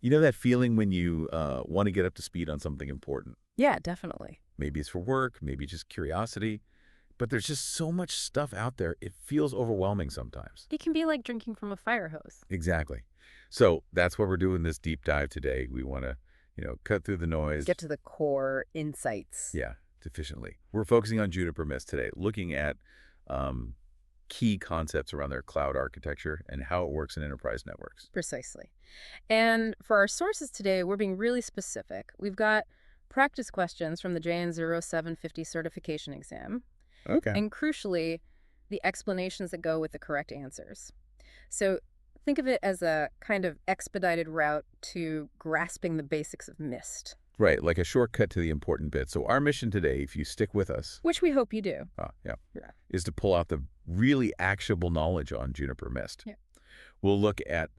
You know that feeling when you want to get up to speed on something important? Yeah, definitely. Maybe it's for work, maybe just curiosity, but there's just so much stuff out there, it feels overwhelming sometimes. It can be like drinking from a fire hose. Exactly. So that's why we're doing this deep dive today. We want to, cut through the noise. Get to the core insights. Yeah, efficiently. We're focusing on Juniper Mist today, looking at key concepts around their cloud architecture and how it works in enterprise networks. Precisely. And for our sources today, we're being really specific. We've got practice questions from the JN0-750 certification exam, Okay. and crucially, the explanations that go with the correct answers. So think of it as a kind of expedited route to grasping the basics of Mist, Right, like a shortcut to the important bit. So our mission today, if you stick with us, which we hope you do. yeah, Yeah. is to pull out the really actionable knowledge on Juniper Mist. Yeah. We'll look at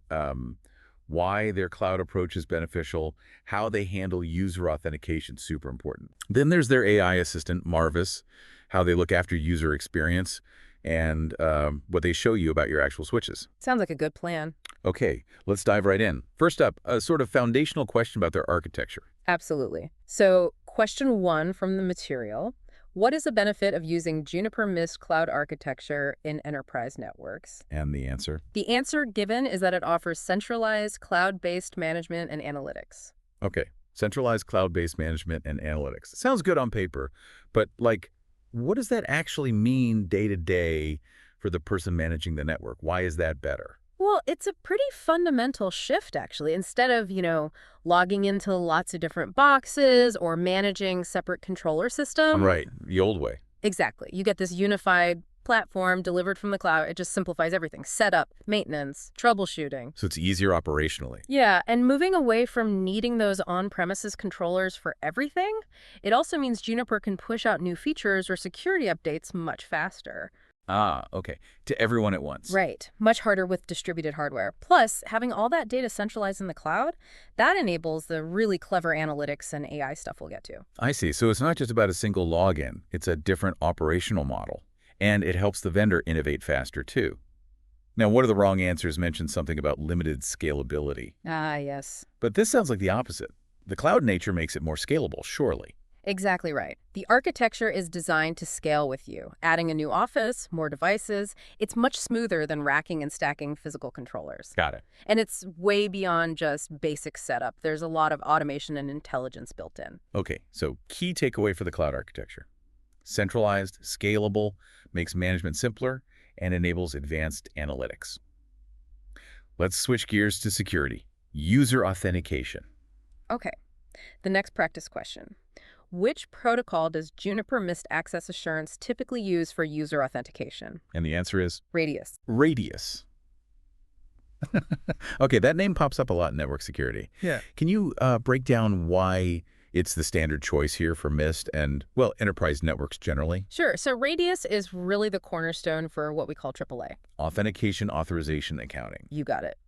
why their cloud approach is beneficial, how they handle user authentication, super important. Then there's their AI assistant, Marvis, how they look after user experience, and what they show you about your actual switches. Sounds like a good plan. Okay, let's dive right in. First up, a sort of foundational question about their architecture. Absolutely. So question 1 from the material. What is the benefit of using Juniper Mist cloud architecture in enterprise networks? And the answer? The answer given is that it offers centralized cloud-based management and analytics. Okay, centralized cloud-based management and analytics. Sounds good on paper, but what does that actually mean day to day for the person managing the network? Why is that better? Well, it's a pretty fundamental shift, actually. Instead of, logging into lots of different boxes or managing separate controller systems. Right, the old way. Exactly. You get this unified platform delivered from the cloud. It just simplifies everything. Setup, maintenance, troubleshooting. So it's easier operationally. Yeah, and moving away from needing those on-premises controllers for everything, it also means Juniper can push out new features or security updates much faster. Ah, okay. To everyone at once. Right. Much harder with distributed hardware. Plus, having all that data centralized in the cloud, that enables the really clever analytics and AI stuff we'll get to. I see. So it's not just about a single login. It's a different operational model. And it helps the vendor innovate faster, too. Now, one of the wrong answers mentioned something about limited scalability. Ah, yes. But this sounds like the opposite. The cloud nature makes it more scalable, surely. Exactly right. The architecture is designed to scale with you. Adding a new office, more devices, it's much smoother than racking and stacking physical controllers. Got it. And it's way beyond just basic setup. There's a lot of automation and intelligence built in. Okay, so key takeaway for the cloud architecture. Centralized, scalable, makes management simpler, and enables advanced analytics. Let's switch gears to security. User authentication. Okay. The next practice question. Which protocol does Juniper Mist Access Assurance typically use for user authentication? And the answer is Radius. Radius. Okay, that name pops up a lot in network security. Yeah. Can you break down why it's the standard choice here for Mist and, well, enterprise networks generally? Sure. So Radius is really the cornerstone for what we call AAA. Authentication, authorization, accounting. You got it.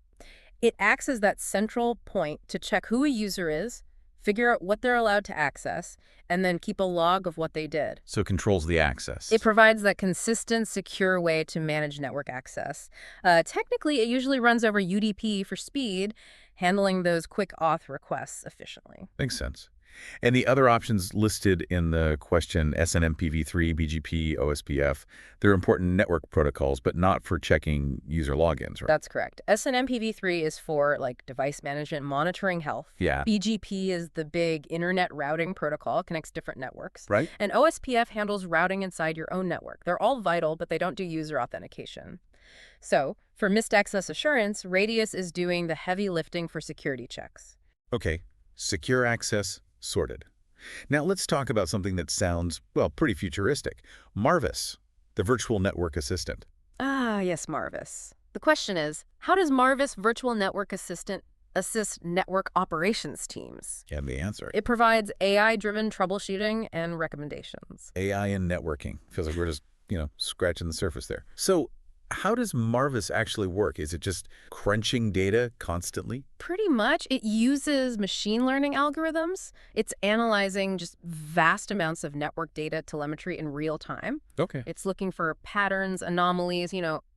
It acts as that central point to check who a user is, figure out what they're allowed to access, and then keep a log of what they did. So it controls the access. It provides that consistent, secure way to manage network access. Technically, it usually runs over UDP for speed, handling those quick auth requests efficiently. Makes sense. And the other options listed in the question, SNMPv3, BGP, OSPF, they're important network protocols, but not for checking user logins, right? That's correct. SNMPv3 is for device management, monitoring health. Yeah. BGP is the big internet routing protocol, connects different networks. Right. And OSPF handles routing inside your own network. They're all vital, but they don't do user authentication. So for Mist Access Assurance, Radius is doing the heavy lifting for security checks. Okay. Secure access sorted. Now let's talk about something that sounds, well, pretty futuristic. Marvis, the virtual network assistant. Ah, yes, Marvis. The question is, how does Marvis Virtual Network Assistant assist network operations teams? And the answer. It provides AI-driven troubleshooting and recommendations. AI and networking. Feels like we're just, scratching the surface there. So how does Marvis actually work? Is it just crunching data constantly? Pretty much. It uses machine learning algorithms. It's analyzing just vast amounts of network data telemetry in real time. Okay. It's looking for patterns, anomalies,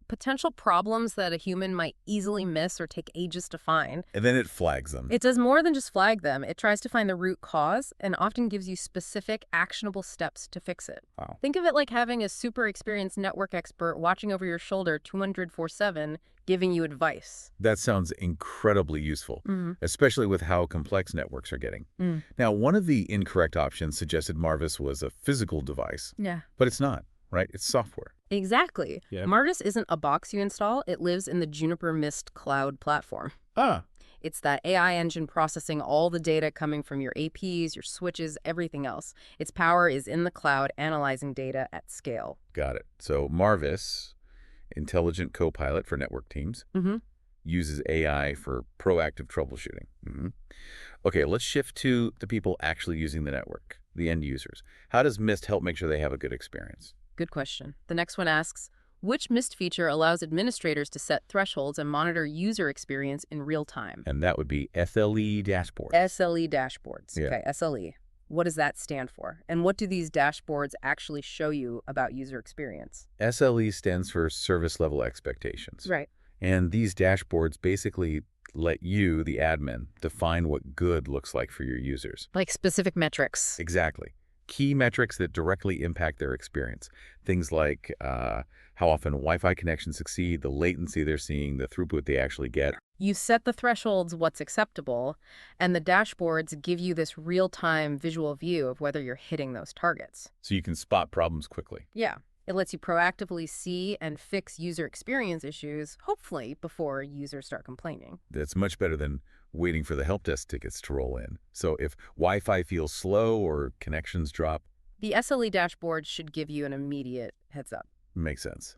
potential problems that a human might easily miss or take ages to find. And then it flags them. It does more than just flag them. It tries to find the root cause and often gives you specific, actionable steps to fix it. Wow. Think of it like having a super experienced network expert watching over your shoulder 24/7, giving you advice. That sounds incredibly useful, especially with how complex networks are getting. Mm. Now, one of the incorrect options suggested Marvis was a physical device, Yeah. but it's not, right? It's software. Exactly. Yeah. Marvis isn't a box you install. It lives in the Juniper Mist cloud platform. Ah, It's that AI engine processing all the data coming from your APs, your switches, everything else. Its power is in the cloud, analyzing data at scale. got it. So Marvis, intelligent co-pilot for network teams, Mm-hmm. uses AI for proactive troubleshooting. Okay, let's shift to the people actually using the network, the end users. How does Mist help make sure they have a good experience? Good question. The next one asks, which Mist feature allows administrators to set thresholds and monitor user experience in real time? And that would be SLE dashboard. SLE dashboards. Yeah. Okay, SLE. What does that stand for? And what do these dashboards actually show you about user experience? SLE stands for service level expectations. Right. And these dashboards basically let you, the admin, define what good looks like for your users. Like specific metrics. Exactly. Key metrics that directly impact their experience. Things like how often Wi-Fi connections succeed, the latency they're seeing, the throughput they actually get. You set the thresholds, what's acceptable, and the dashboards give you this real-time visual view of whether you're hitting those targets. So you can spot problems quickly. Yeah. It lets you proactively see and fix user experience issues, hopefully before users start complaining. That's much better than waiting for the help desk tickets to roll in. So if Wi-Fi feels slow or connections drop, The SLE dashboard should give you an immediate heads up. makes sense.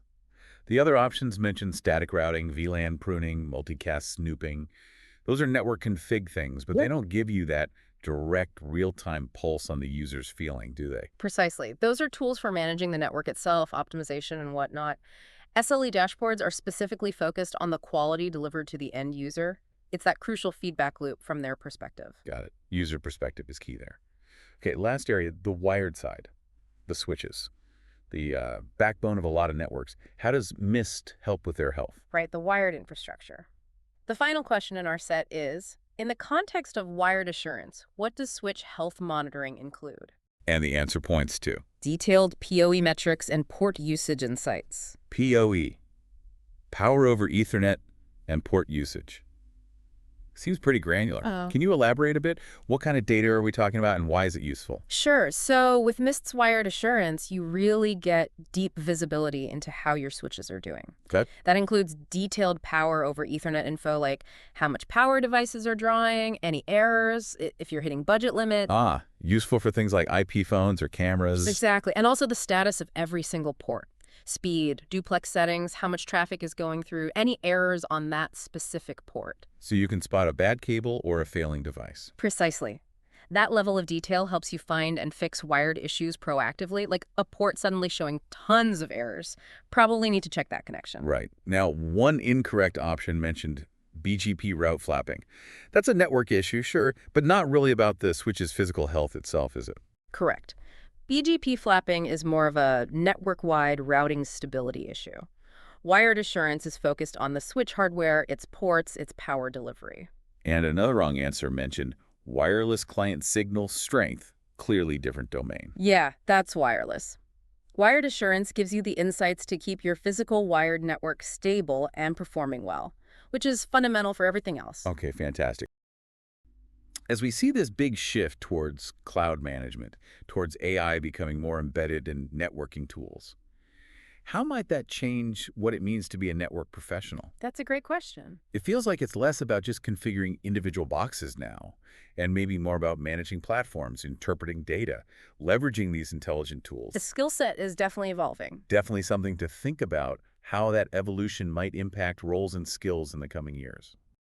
The other options mention static routing, VLAN pruning, multicast snooping. Those are network config things, but they don't give you that direct real-time pulse on the user's feeling, do they? Precisely. Those are tools for managing the network itself, optimization and whatnot. SLE dashboards are specifically focused on the quality delivered to the end user. It's that crucial feedback loop from their perspective. Got it. User perspective is key there. Okay, last area, the wired side, the switches, the backbone of a lot of networks. How does Mist help with their health? Right, the wired infrastructure. The final question in our set is, in the context of wired assurance, what does switch health monitoring include? And the answer points to Detailed PoE metrics and port usage insights. PoE, power over Ethernet and port usage. Seems pretty granular. Oh. Can you elaborate a bit? What kind of data are we talking about and why is it useful? Sure. So with Mist's wired assurance, you really get deep visibility into how your switches are doing. Okay. That includes detailed power over Ethernet info, like how much power devices are drawing, any errors, if you're hitting budget limit. Ah, useful for things like IP phones or cameras. Exactly. And also the status of every single port. Speed, duplex settings, how much traffic is going through, any errors on that specific port. So you can spot a bad cable or a failing device. Precisely. That level of detail helps you find and fix wired issues proactively, like a port suddenly showing tons of errors. Probably need to check that connection. Right. Now, one incorrect option mentioned BGP route flapping. That's a network issue, sure, but not really about the switch's physical health itself, is it? Correct. BGP flapping is more of a network-wide routing stability issue. Wired assurance is focused on the switch hardware, its ports, its power delivery. And another wrong answer mentioned wireless client signal strength, clearly different domain. Yeah, that's wireless. Wired assurance gives you the insights to keep your physical wired network stable and performing well, which is fundamental for everything else. Okay, fantastic. As we see this big shift towards cloud management, towards AI becoming more embedded in networking tools, how might that change what it means to be a network professional? That's a great question. It feels like it's less about just configuring individual boxes now, and maybe more about managing platforms, interpreting data, leveraging these intelligent tools. The skill set is definitely evolving. Definitely something to think about how that evolution might impact roles and skills in the coming years.